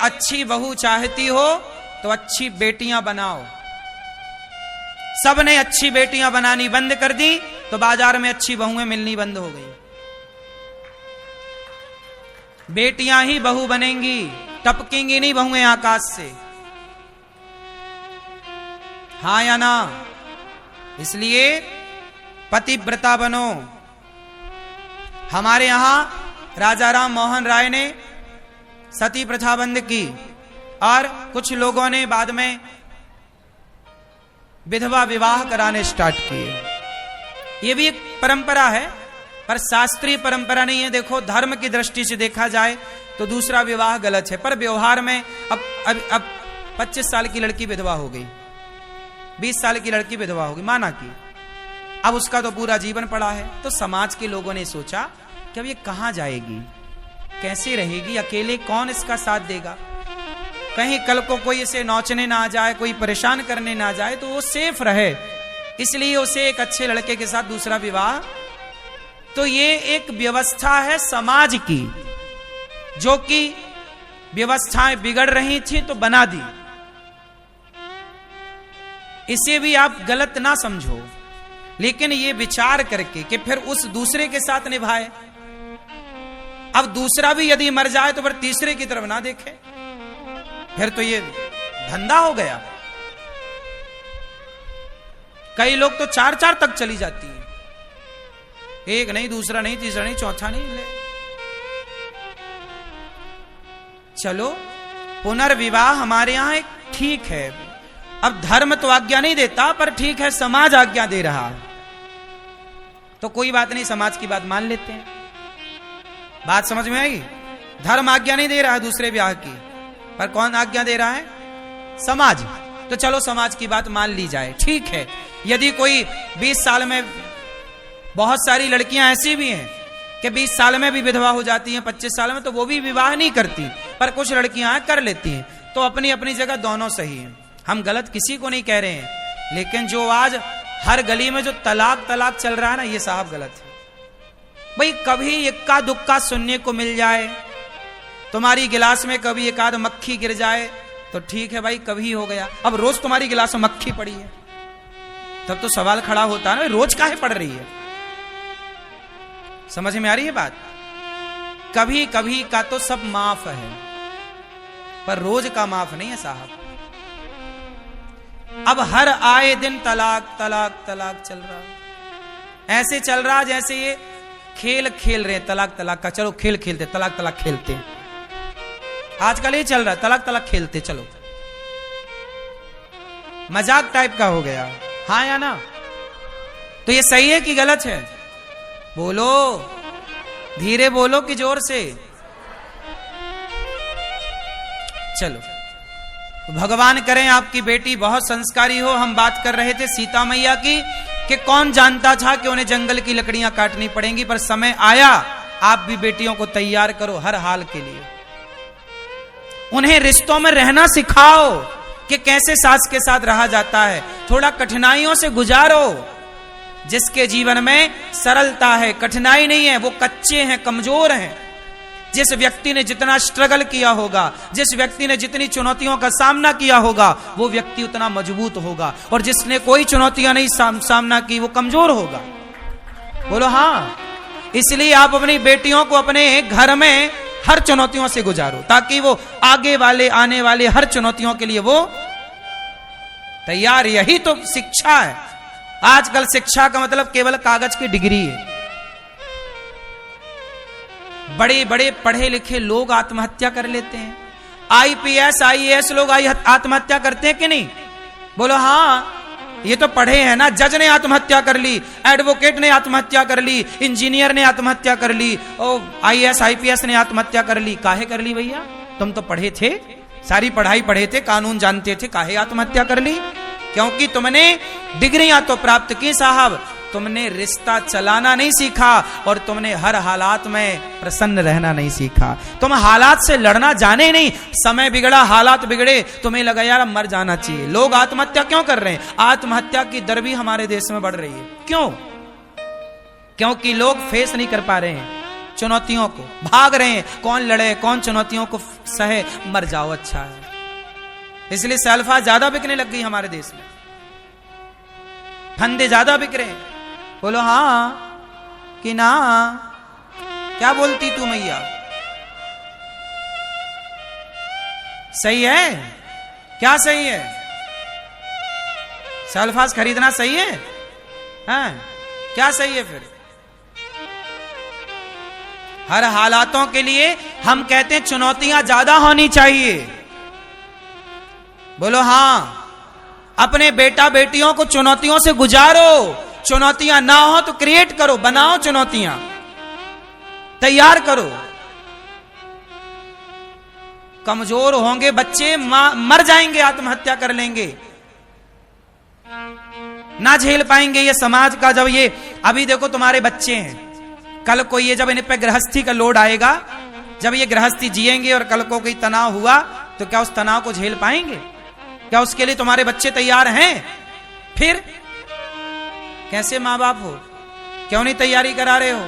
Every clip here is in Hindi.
अच्छी बहू चाहती हो तो अच्छी बेटियां बनाओ। सबने अच्छी बेटियां बनानी बंद कर दी तो बाजार में अच्छी बहुएं मिलनी बंद हो गई। बेटियां ही बहू बनेंगी, टपकेंगी नहीं बहुएं आकाश से। हाँ या ना? इसलिए पतिव्रता बनो। हमारे यहां राजा राम मोहन राय ने सती प्रथा बंद की और कुछ लोगों ने बाद में विधवा विवाह कराने स्टार्ट किए। ये भी एक परंपरा है, पर शास्त्रीय परंपरा नहीं है। देखो, धर्म की दृष्टि से देखा जाए तो दूसरा विवाह गलत है, पर व्यवहार में अब 25 साल की लड़की विधवा हो गई, 20 साल की लड़की विधवा हो गई, माना कि अब उसका तो पूरा जीवन पड़ा है। तो समाज के लोगों ने सोचा कि अब ये कहां जाएगी, कैसे रहेगी, अकेले कौन इसका साथ देगा, कहीं कल को कोई इसे नौचने ना आ जाए, कोई परेशान करने ना जाए, तो वो सेफ रहे। इसलिए उसे एक अच्छे लड़के के साथ दूसरा विवाह। तो ये एक व्यवस्था है समाज की, जो कि व्यवस्थाएं बिगड़ रही थी तो बना दी। इसे भी आप गलत ना समझो, लेकिन ये विचार करके कि फिर उस दूसरे के साथ निभाए। अब दूसरा भी यदि मर जाए तो फिर तीसरे की तरफ ना देखे, फिर तो ये धंधा हो गया। कई लोग तो 4 तक चली जाती है, एक नहीं, दूसरा नहीं, तीसरा नहीं, चौथा नहीं। ले चलो, पुनर्विवाह हमारे यहां एक ठीक है। अब धर्म तो आज्ञा नहीं देता, पर ठीक है, समाज आज्ञा दे रहा है तो कोई बात नहीं, समाज की बात मान लेते हैं। बात समझ में आई? धर्म आज्ञा नहीं दे रहा है दूसरे ब्याह की, पर कौन आज्ञा दे रहा है? समाज। तो चलो समाज की बात मान ली जाए, ठीक है। यदि कोई 20 साल में, बहुत सारी लड़कियां ऐसी भी हैं कि 20 साल में भी विधवा हो जाती हैं, 25 साल में, तो वो भी विवाह नहीं करती, पर कुछ लड़कियां कर लेती हैं। तो अपनी अपनी जगह दोनों सही हैं, हम गलत किसी को नहीं कह रहे हैं। लेकिन जो आज हर गली में जो तलाक चल रहा है ना, ये साहब गलत है। भाई कभी इक्का दुक्का सुनने को मिल जाए, तुम्हारी गिलास में कभी एक आध मक्खी गिर जाए तो ठीक है भाई, कभी हो गया। अब रोज तुम्हारी गिलास में मक्खी पड़ी है, तब तो सवाल खड़ा होता है ना, रोज काहे पड़ रही है? समझ में आ रही है बात? कभी कभी का तो सब माफ है, पर रोज का माफ नहीं है साहब। अब हर आए दिन तलाक चल रहा है। ऐसे चल रहा जैसे ये खेल खेल रहे हैं, तलाक का। चलो खेल खेलते, तलाक खेलते हैं। आजकल ये चल रहा है, तलाक खेलते, चलो मजाक टाइप का हो गया। हाँ या ना? तो ये सही है कि गलत है? बोलो, धीरे बोलो कि जोर से? चलो, भगवान करें आपकी बेटी बहुत संस्कारी हो। हम बात कर रहे थे सीता मैया की, कि कौन जानता था कि उन्हें जंगल की लकड़ियां काटनी पड़ेंगी, पर समय आया। आप भी बेटियों को तैयार करो हर हाल के लिए, उन्हें रिश्तों में रहना सिखाओ कि कैसे सास के साथ रहा जाता है। थोड़ा कठिनाइयों से गुजारो। जिसके जीवन में सरलता है, कठिनाई नहीं है, वो कच्चे हैं, कमजोर हैं। जिस व्यक्ति ने जितना स्ट्रगल किया होगा, जिस व्यक्ति ने जितनी चुनौतियों का सामना किया होगा, वो व्यक्ति उतना मजबूत होगा। और जिसने कोई चुनौतियां नहीं सामना की, वो कमजोर होगा। बोलो हाँ। इसलिए आप अपनी बेटियों को अपने घर में हर चुनौतियों से गुजारो, ताकि वो आगे वाले आने वाले हर चुनौतियों के लिए वो तैयार। यही तो शिक्षा है। आजकल शिक्षा का मतलब केवल कागज की डिग्री है। बड़े बड़े पढ़े लिखे लोग आत्महत्या कर लेते हैं। आईपीएस आईएएस लोग आत्महत्या करते हैं कि नहीं? बोलो हाँ। ये तो पढ़े हैं ना। जज ने आत्महत्या कर ली, एडवोकेट ने आत्महत्या कर ली, इंजीनियर ने आत्महत्या कर ली, और आईएएस आईपीएस ने आत्महत्या कर ली। काहे कर ली भैया? तुम तो पढ़े थे, सारी पढ़ाई पढ़े थे, कानून जानते थे, काहे आत्महत्या कर ली? क्योंकि तुमने डिग्रियां तो प्राप्त की साहब, तुमने रिश्ता चलाना नहीं सीखा, और तुमने हर हालात में प्रसन्न रहना नहीं सीखा। तुम हालात से लड़ना जाने नहीं। समय बिगड़ा, हालात बिगड़े, तुम्हें लगा यार मर जाना चाहिए। लोग आत्महत्या क्यों कर रहे हैं? आत्महत्या की दर भी हमारे देश में बढ़ रही है। क्यों? क्योंकि लोग फेस नहीं कर पा रहे हैं चुनौतियों को, भाग रहे हैं, कौन लड़े, कौन चुनौतियों को सहे, मर जाओ अच्छा है। इसलिए सेल्फा ज्यादा बिकने लग गई हमारे देश में, फंदे ज्यादा बिक रहे हैं। बोलो हाँ कि ना? क्या बोलती तू मैया? सही है क्या? सही है? सेल्फास खरीदना सही है? हाँ, क्या सही है फिर? हर हालातों के लिए हम कहते हैं चुनौतियां ज्यादा होनी चाहिए। बोलो हाँ। अपने बेटा बेटियों को चुनौतियों से गुजारो, चुनौतियां ना हो तो क्रिएट करो, बनाओ चुनौतियां, तैयार करो। कमजोर होंगे बच्चे, मर जाएंगे, आत्महत्या कर लेंगे, ना झेल पाएंगे ये समाज का। जब ये अभी देखो तुम्हारे बच्चे हैं, कल को ये जब इन पे गृहस्थी का लोड आएगा, जब ये गृहस्थी जिएंगे और कल को कोई तनाव हुआ तो क्या उस तनाव को झेल पाएंगे? क्या उसके लिए तुम्हारे बच्चे तैयार हैं? फिर कैसे मां बाप हो, क्यों नहीं तैयारी करा रहे हो?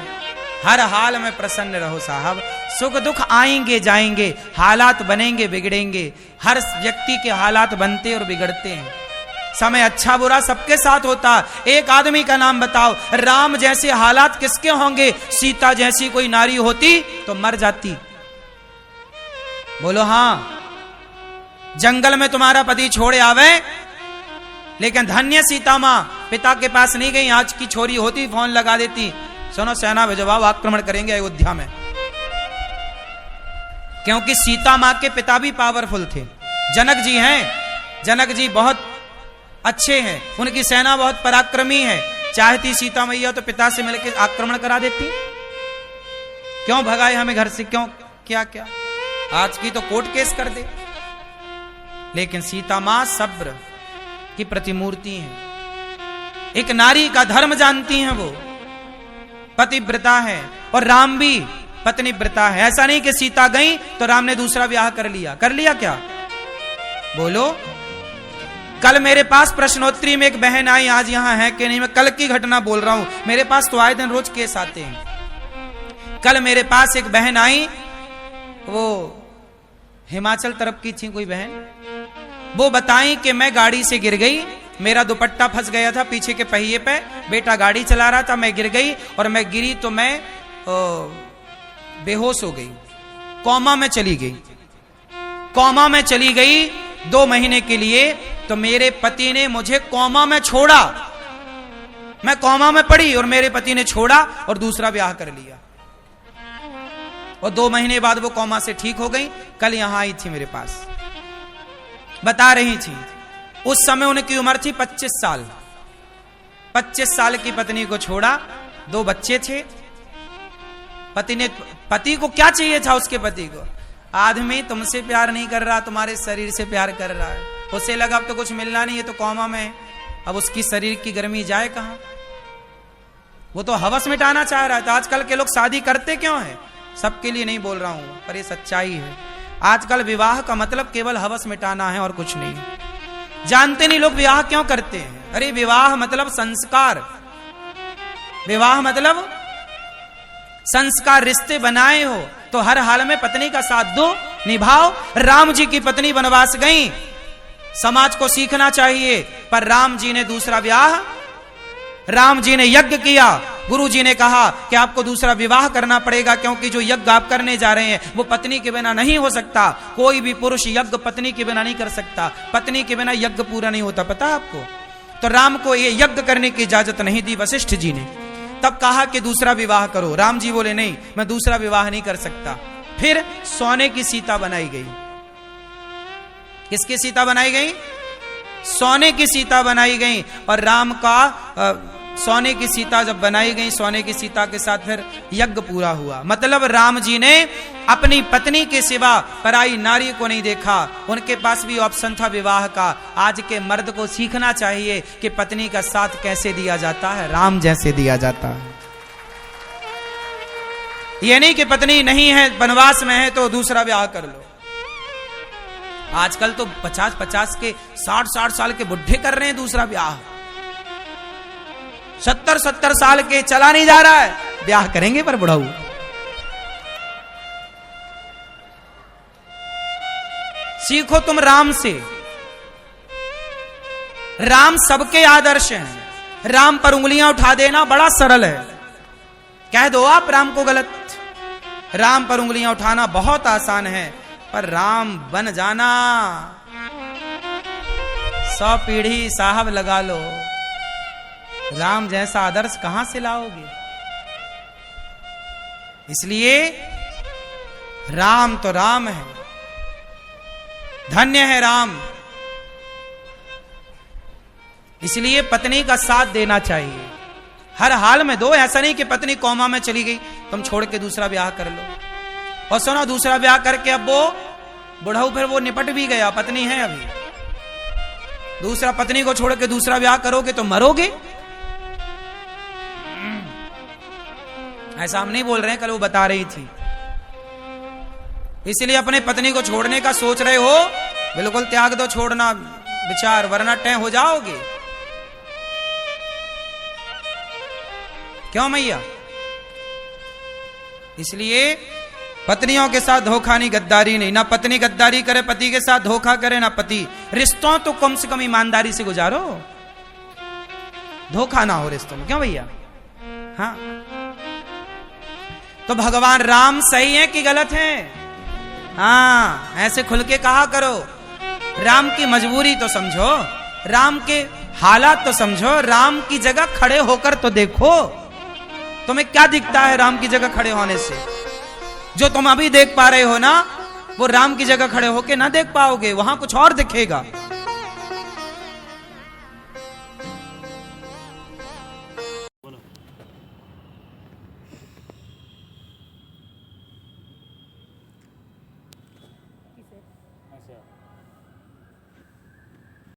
हर हाल में प्रसन्न रहो साहब, सुख दुख आएंगे जाएंगे, हालात बनेंगे बिगड़ेंगे। हर व्यक्ति के हालात बनते और बिगड़ते हैं, समय अच्छा बुरा सबके साथ होता। एक आदमी का नाम बताओ, राम जैसे हालात किसके होंगे? सीता जैसी कोई नारी होती तो मर जाती। बोलो हाँ। जंगल में तुम्हारा पति छोड़े आवे, लेकिन धन्य सीता मां पिता के पास नहीं गई, आज की छोरी होती फोन लगा देती, सुनो सेना भिजवाओ, आक्रमण करेंगे अयोध्या में। क्योंकि सीता मां के पिता भी पावरफुल थे, जनक जी हैं, जनक जी बहुत अच्छे हैं, उनकी सेना बहुत पराक्रमी है। चाहती सीता मैया तो पिता से मिलकर आक्रमण करा देती। क्यों भगाए हमें घर से? क्यों? क्या क्या आज की तो कोर्ट केस कर दे। लेकिन सीता मां सब्र की प्रतिमूर्ति है, एक नारी का धर्म जानती हैं, वो पतिव्रता है। और राम भी पत्नीव्रता है। ऐसा नहीं कि सीता गई तो राम ने दूसरा ब्याह कर लिया। कर लिया क्या? बोलो। कल मेरे पास प्रश्नोत्तरी में एक बहन आई, आज यहां है कि नहीं, मैं कल की घटना बोल रहा हूं, मेरे पास तो आए दिन रोज केस आते हैं। कल मेरे पास एक बहन आई, वो हिमाचल तरफ की थी कोई बहन, वो बताई कि मैं गाड़ी से गिर गई, मेरा दुपट्टा फंस गया था पीछे के पहिए पे, बेटा गाड़ी चला रहा था, मैं गिर गई और मैं गिरी तो मैं बेहोश हो गई, कोमा में चली गई। कोमा में चली गई 2 महीने के लिए, तो मेरे पति ने मुझे कोमा में छोड़ा, मैं कोमा में पड़ी और मेरे पति ने छोड़ा और दूसरा ब्याह कर लिया। और 2 महीने बाद वो कोमा से ठीक हो गई। कल यहां आई थी मेरे पास, बता रही थी उस समय उनकी उम्र थी 25 साल। 25 साल की पत्नी को छोड़ा, 2 बच्चे थे। पति को क्या चाहिए था? उसके पति को, आदमी तुमसे प्यार नहीं कर रहा, तुम्हारे शरीर से प्यार कर रहा है। उसे लगा अब तो कुछ मिलना नहीं है, तो कोमा में है, अब उसकी शरीर की गर्मी जाए कहां? वो तो हवस मिटाना चाह रहा था। आजकल के लोग शादी करते क्यों है? सबके लिए नहीं बोल रहा हूं, पर ये सच्चाई है। आजकल विवाह का मतलब केवल हवस मिटाना है और कुछ नहीं। जानते नहीं लोग विवाह क्यों करते हैं। अरे विवाह मतलब संस्कार, विवाह मतलब संस्कार। रिश्ते बनाए हो तो हर हाल में पत्नी का साथ दो, निभाओ। राम जी की पत्नी वनवास गई, समाज को सीखना चाहिए, पर राम जी ने दूसरा ब्याह, राम जी ने यज्ञ किया। गुरु जी ने कहा कि आपको दूसरा विवाह करना पड़ेगा, क्योंकि जो यज्ञ आप करने जा रहे हैं वो पत्नी के बिना नहीं हो सकता। कोई भी पुरुष यज्ञ पत्नी के बिना नहीं कर सकता, पत्नी के बिना यज्ञ पूरा नहीं होता, पता है आपको? तो राम को ये यज्ञ करने की इजाजत नहीं दी वशिष्ठ जी ने। तब कहा कि दूसरा विवाह करो। राम जी बोले नहीं, मैं दूसरा विवाह नहीं कर सकता। फिर सोने की सीता बनाई गई। किसकी सीता बनाई गई? सोने की सीता बनाई गई। और राम का सोने की सीता जब बनाई गई, सोने की सीता के साथ फिर यज्ञ पूरा हुआ। मतलब राम जी ने अपनी पत्नी के सिवा पराई नारी को नहीं देखा। उनके पास भी ऑप्शन था विवाह का। आज के मर्द को सीखना चाहिए कि पत्नी का साथ कैसे दिया जाता है, राम जैसे दिया जाता है। यह नहीं कि पत्नी नहीं है, वनवास में है तो दूसरा ब्याह कर लो। आजकल तो 50-50 के 60-60 साल के बुढ़े कर रहे हैं दूसरा ब्याह। 70-70 साल के चला नहीं जा रहा है, ब्याह करेंगे पर बुढ़ाऊ। सीखो तुम राम से। राम सबके आदर्श हैं। राम पर उंगलियां उठा देना बड़ा सरल है। कह दो आप राम को गलत, राम पर उंगलियां उठाना बहुत आसान है, पर राम बन जाना 100 पीढ़ी साहब लगा लो, राम जैसा आदर्श कहां से लाओगे। इसलिए राम तो राम है, धन्य है राम। इसलिए पत्नी का साथ देना चाहिए, हर हाल में दो। ऐसा नहीं कि पत्नी कोमा में चली गई तुम छोड़ के दूसरा ब्याह कर लो, और सुनो दूसरा ब्याह करके अब वो बुढ़ऊ फिर वो निपट भी गया, पत्नी है अभी, दूसरा पत्नी को छोड़ के दूसरा ब्याह करोगे तो मरोगे। ऐसा हम नहीं बोल रहे हैं, कल वो बता रही थी। इसलिए अपने पत्नी को छोड़ने का सोच रहे हो, बिल्कुल त्याग दो, छोड़ना विचार, वरना टै हो जाओगे। क्यों मैया? इसलिए पत्नियों के साथ धोखा नहीं, गद्दारी नहीं। ना पत्नी गद्दारी करे पति के साथ, धोखा करे ना पति। रिश्तों तो कम से कम ईमानदारी से गुजारो, धोखा ना हो रिश्तों में। क्यों भैया? हाँ, तो भगवान राम सही है कि गलत है? हाँ, ऐसे खुल के कहा करो। राम की मजबूरी तो समझो, राम के हालात तो समझो, राम की जगह खड़े होकर तो देखो। तुम्हें क्या दिखता है राम की जगह खड़े होने से? जो तुम अभी देख पा रहे हो ना, वो राम की जगह खड़े होके ना देख पाओगे, वहां कुछ और दिखेगा।